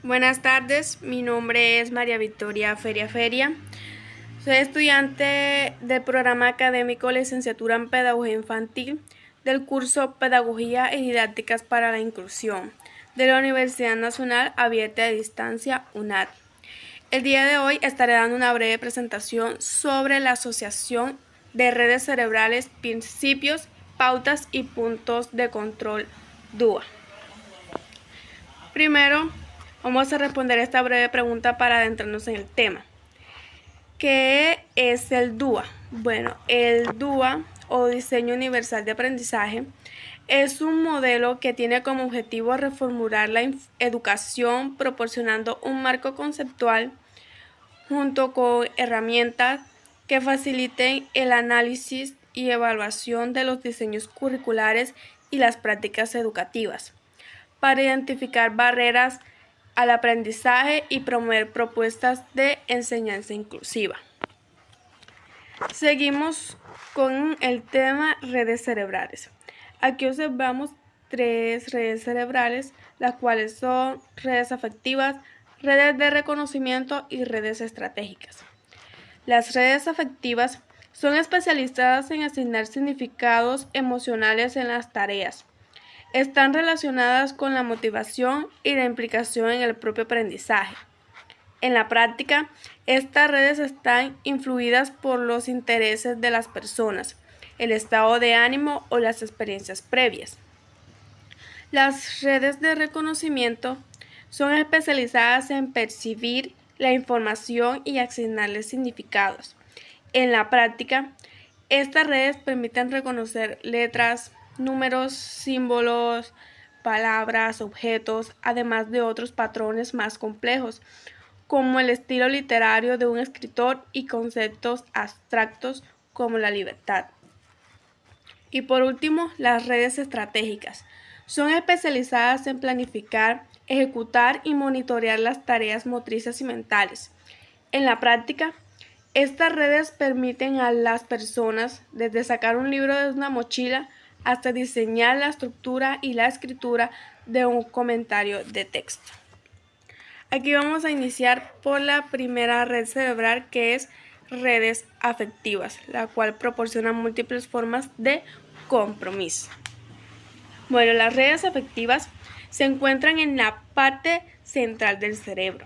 Buenas tardes, mi nombre es María Victoria Feria. Soy estudiante del programa académico Licenciatura en Pedagogía Infantil del curso Pedagogía y Didácticas para la Inclusión de la Universidad Nacional Abierta de Distancia UNAD. El día de hoy estaré dando una breve presentación sobre la Asociación de Redes Cerebrales, Principios, Pautas y Puntos de Control DUA. Primero, vamos a responder esta breve pregunta para adentrarnos en el tema. ¿Qué es el DUA? Bueno, el DUA o Diseño Universal de Aprendizaje es un modelo que tiene como objetivo reformular la educación proporcionando un marco conceptual junto con herramientas que faciliten el análisis y evaluación de los diseños curriculares y las prácticas educativas, para identificar barreras al aprendizaje y promover propuestas de enseñanza inclusiva. Seguimos con el tema redes cerebrales. Aquí observamos 3 redes cerebrales, las cuales son redes afectivas, redes de reconocimiento y redes estratégicas. Las redes afectivas son especializadas en asignar significados emocionales en las tareas. Están relacionadas con la motivación y la implicación en el propio aprendizaje. En la práctica, estas redes están influidas por los intereses de las personas, el estado de ánimo o las experiencias previas. Las redes de reconocimiento son especializadas en percibir la información y asignarle significados. En la práctica, estas redes permiten reconocer letras, números, símbolos, palabras, objetos, además de otros patrones más complejos, como el estilo literario de un escritor y conceptos abstractos como la libertad. Y por último, las redes estratégicas. Son especializadas en planificar, ejecutar y monitorear las tareas motrices y mentales. En la práctica, estas redes permiten a las personas desde sacar un libro de una mochila hasta diseñar la estructura y la escritura de un comentario de texto. Aquí vamos a iniciar por la primera red cerebral, que es redes afectivas, la cual proporciona múltiples formas de compromiso. Bueno, las redes afectivas se encuentran en la parte central del cerebro.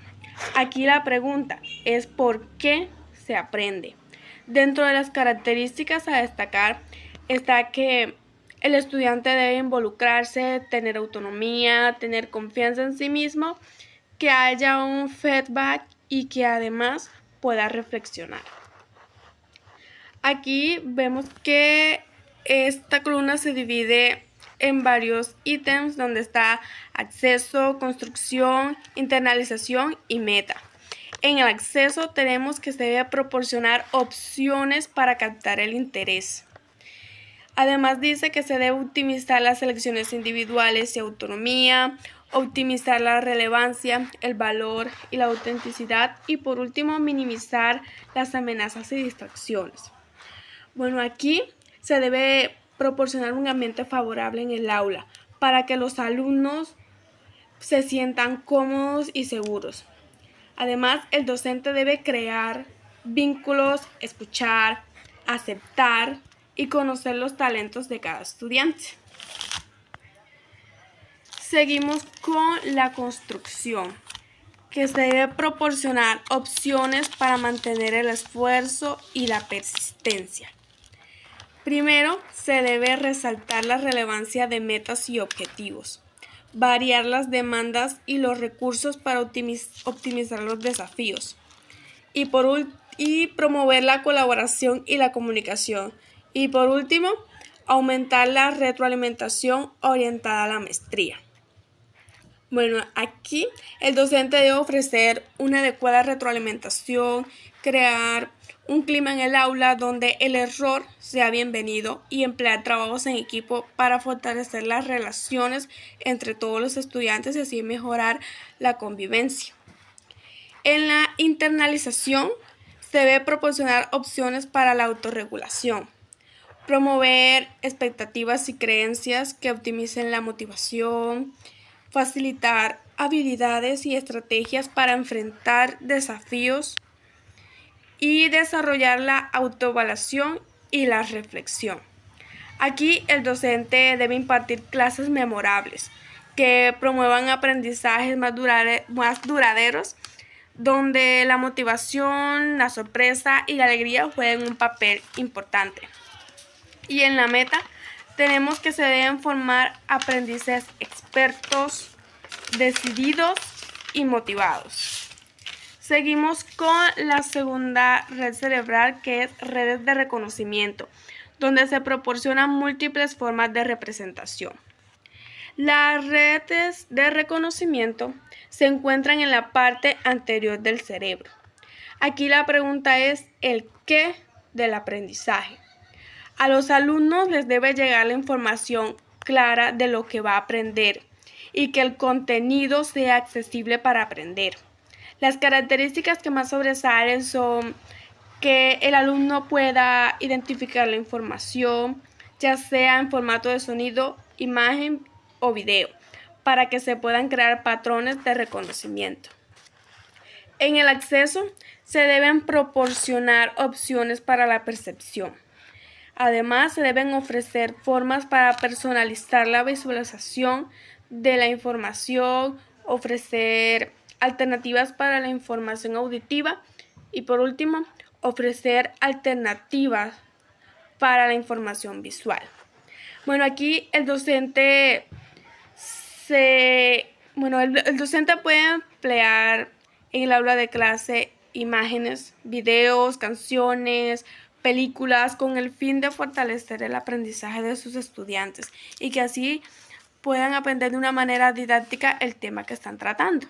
Aquí la pregunta es ¿por qué se aprende? Dentro de las características a destacar está que el estudiante debe involucrarse, tener autonomía, tener confianza en sí mismo, que haya un feedback y que además pueda reflexionar. Aquí vemos que esta columna se divide en varios ítems donde está acceso, construcción, internalización y meta. En el acceso tenemos que se debe proporcionar opciones para captar el interés. Además dice que se debe optimizar las selecciones individuales y autonomía, optimizar la relevancia, el valor y la autenticidad y por último minimizar las amenazas y distracciones. Bueno, aquí se debe proporcionar un ambiente favorable en el aula para que los alumnos se sientan cómodos y seguros. Además, el docente debe crear vínculos, escuchar, aceptar y conocer los talentos de cada estudiante. Seguimos con la construcción, que se debe proporcionar opciones para mantener el esfuerzo y la persistencia. Primero, se debe resaltar la relevancia de metas y objetivos, variar las demandas y los recursos para optimizar los desafíos y promover la colaboración y la comunicación. Y por último, aumentar la retroalimentación orientada a la maestría. Bueno, aquí el docente debe ofrecer una adecuada retroalimentación, crear un clima en el aula donde el error sea bienvenido y emplear trabajos en equipo para fortalecer las relaciones entre todos los estudiantes y así mejorar la convivencia. En la internalización se debe proporcionar opciones para la autorregulación, promover expectativas y creencias que optimicen la motivación, facilitar habilidades y estrategias para enfrentar desafíos y desarrollar la autoevaluación y la reflexión. Aquí el docente debe impartir clases memorables que promuevan aprendizajes más duraderos, donde la motivación, la sorpresa y la alegría jueguen un papel importante. Y en la meta tenemos que se deben formar aprendices expertos, decididos y motivados. Seguimos con la segunda red cerebral, que es redes de reconocimiento, donde se proporcionan múltiples formas de representación. Las redes de reconocimiento se encuentran en la parte anterior del cerebro. Aquí la pregunta es el qué del aprendizaje. A los alumnos les debe llegar la información clara de lo que va a aprender y que el contenido sea accesible para aprender. Las características que más sobresalen son que el alumno pueda identificar la información, ya sea en formato de sonido, imagen o video, para que se puedan crear patrones de reconocimiento. En el acceso se deben proporcionar opciones para la percepción. Además, se deben ofrecer formas para personalizar la visualización de la información, ofrecer alternativas para la información auditiva y, por último, ofrecer alternativas para la información visual. Bueno, aquí el docente el docente puede emplear en el aula de clase imágenes, videos, canciones, películas con el fin de fortalecer el aprendizaje de sus estudiantes y que así puedan aprender de una manera didáctica el tema que están tratando.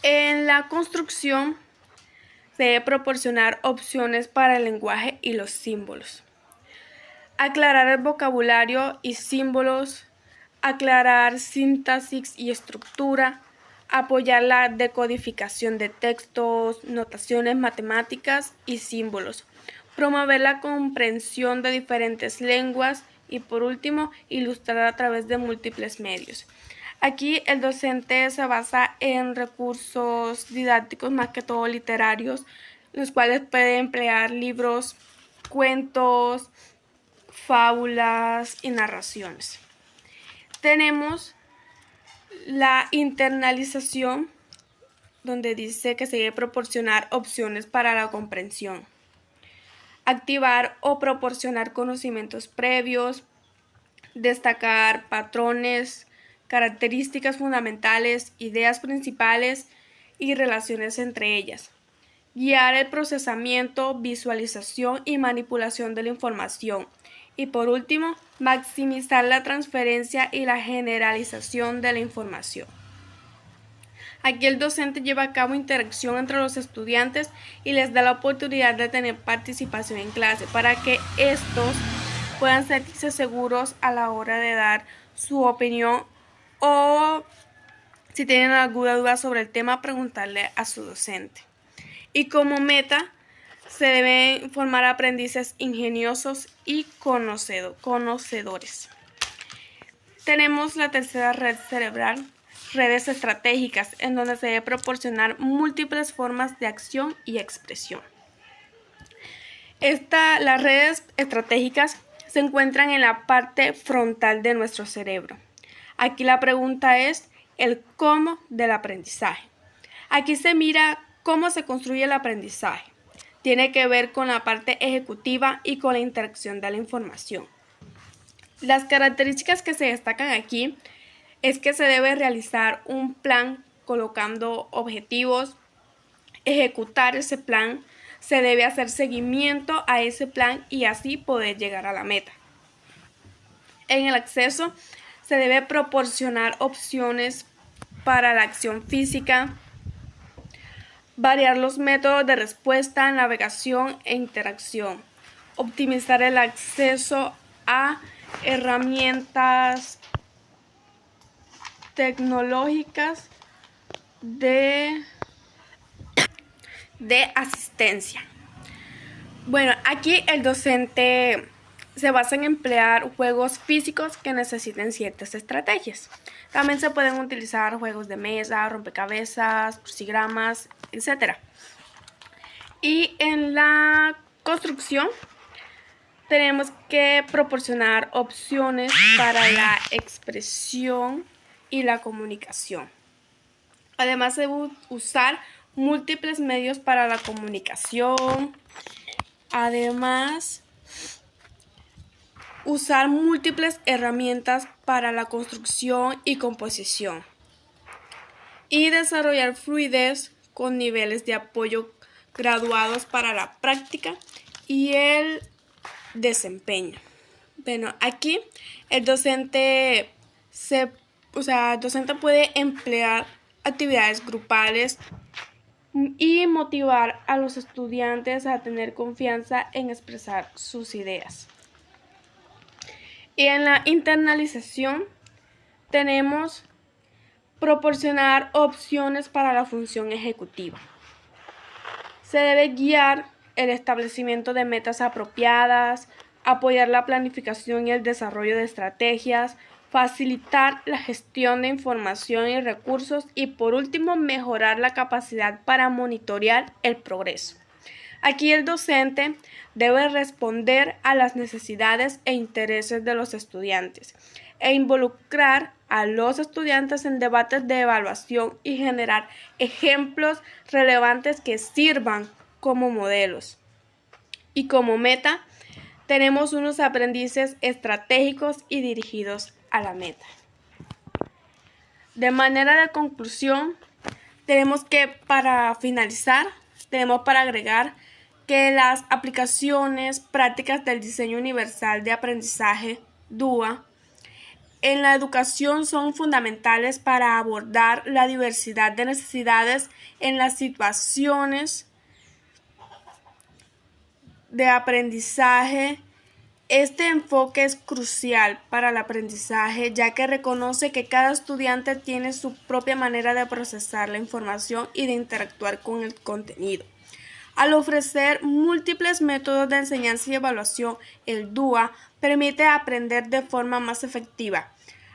En la construcción se debe proporcionar opciones para el lenguaje y los símbolos. Aclarar el vocabulario y símbolos, aclarar sintaxis y estructura, apoyar la decodificación de textos, notaciones matemáticas y símbolos, promover la comprensión de diferentes lenguas y, por último, ilustrar a través de múltiples medios. Aquí el docente se basa en recursos didácticos, más que todo literarios, los cuales puede emplear libros, cuentos, fábulas y narraciones. Tenemos la internalización, donde dice que se debe proporcionar opciones para la comprensión. Activar o proporcionar conocimientos previos, destacar patrones, características fundamentales, ideas principales y relaciones entre ellas. Guiar el procesamiento, visualización y manipulación de la información. Y por último, maximizar la transferencia y la generalización de la información. Aquí el docente lleva a cabo interacción entre los estudiantes y les da la oportunidad de tener participación en clase para que estos puedan sentirse seguros a la hora de dar su opinión o, si tienen alguna duda sobre el tema, preguntarle a su docente. Y como meta, se deben formar aprendices ingeniosos y conocedores. Tenemos la tercera red cerebral, redes estratégicas, en donde se debe proporcionar múltiples formas de acción y expresión. Las redes estratégicas se encuentran en la parte frontal de nuestro cerebro. Aquí la pregunta es el cómo del aprendizaje. Aquí se mira cómo se construye el aprendizaje. Tiene que ver con la parte ejecutiva y con la interacción de la información. Las características que se destacan aquí es que se debe realizar un plan colocando objetivos, ejecutar ese plan, se debe hacer seguimiento a ese plan y así poder llegar a la meta. En el acceso se debe proporcionar opciones para la acción física, variar los métodos de respuesta, navegación e interacción, optimizar el acceso a herramientas tecnológicas de asistencia. Bueno, aquí el docente se basa en emplear juegos físicos que necesiten ciertas estrategias. También se pueden utilizar juegos de mesa, rompecabezas, crucigramas, etc. Y en la construcción tenemos que proporcionar opciones para la expresión y la comunicación. Además de usar múltiples medios para la comunicación. Además, usar múltiples herramientas para la construcción y composición. Y desarrollar fluidez con niveles de apoyo graduados para la práctica y el desempeño. Bueno, aquí el docente puede emplear actividades grupales y motivar a los estudiantes a tener confianza en expresar sus ideas. Y en la internalización tenemos proporcionar opciones para la función ejecutiva. Se debe guiar el establecimiento de metas apropiadas, apoyar la planificación y el desarrollo de estrategias, facilitar la gestión de información y recursos y, por último, mejorar la capacidad para monitorear el progreso. Aquí el docente debe responder a las necesidades e intereses de los estudiantes e involucrar a los estudiantes en debates de evaluación y generar ejemplos relevantes que sirvan como modelos. Y como meta, tenemos unos aprendices estratégicos y dirigidos a la meta. De manera de conclusión, para finalizar, tenemos para agregar que las aplicaciones prácticas del diseño universal de aprendizaje, DUA, en la educación son fundamentales para abordar la diversidad de necesidades en las situaciones de aprendizaje. Este enfoque es crucial para el aprendizaje, ya que reconoce que cada estudiante tiene su propia manera de procesar la información y de interactuar con el contenido. Al ofrecer múltiples métodos de enseñanza y evaluación, el DUA permite aprender de forma más efectiva,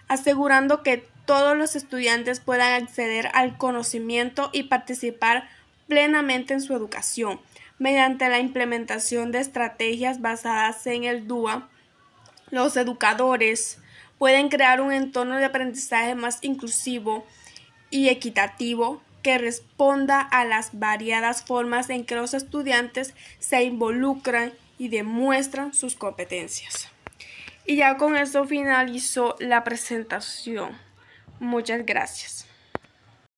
asegurando que todos los estudiantes puedan acceder al conocimiento y participar plenamente en su educación. Mediante la implementación de estrategias basadas en el DUA, los educadores pueden crear un entorno de aprendizaje más inclusivo y equitativo que responda a las variadas formas en que los estudiantes se involucran y demuestran sus competencias. Y ya con esto finalizo la presentación. Muchas gracias.